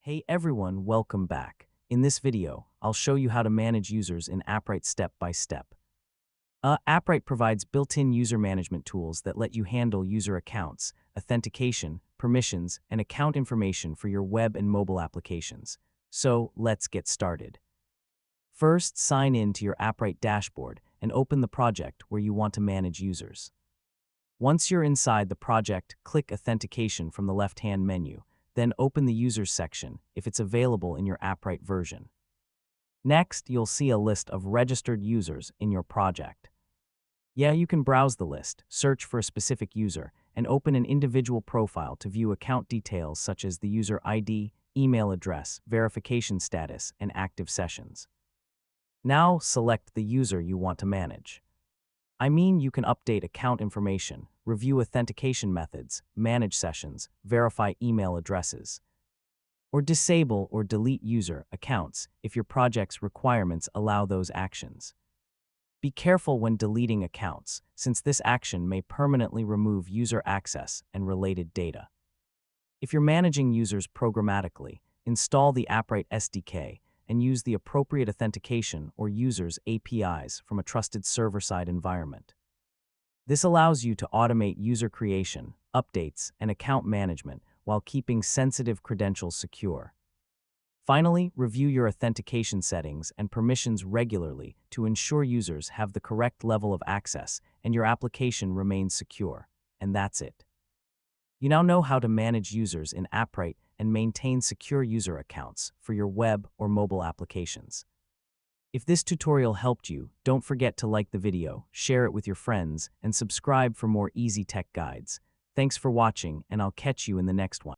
Hey everyone, welcome back. In this video, I'll show you how to manage users in Appwrite step by step. Appwrite provides built-in user management tools that let you handle user accounts, authentication, permissions, and account information for your web and mobile applications. So let's get started. First, sign in to your Appwrite dashboard and open the project where you want to manage users. Once you're inside the project, click Authentication from the left-hand menu. Then open the Users section if it's available in your Appwrite version. Next, you'll see a list of registered users in your project. You can browse the list, search for a specific user, and open an individual profile to view account details such as the user ID, email address, verification status, and active sessions. Now, select the user you want to manage. You can update account information, review authentication methods, manage sessions, verify email addresses, or disable or delete user accounts if your project's requirements allow those actions. Be careful when deleting accounts, since this action may permanently remove user access and related data. If you're managing users programmatically, install the Appwrite SDK and use the appropriate authentication or users' APIs from a trusted server-side environment. This allows you to automate user creation, updates, and account management while keeping sensitive credentials secure. Finally, review your authentication settings and permissions regularly to ensure users have the correct level of access and your application remains secure. And that's it. You now know how to manage users in Appwrite and maintain secure user accounts for your web or mobile applications. If this tutorial helped you, don't forget to like the video, share it with your friends, and subscribe for more easy tech guides. Thanks for watching, and I'll catch you in the next one.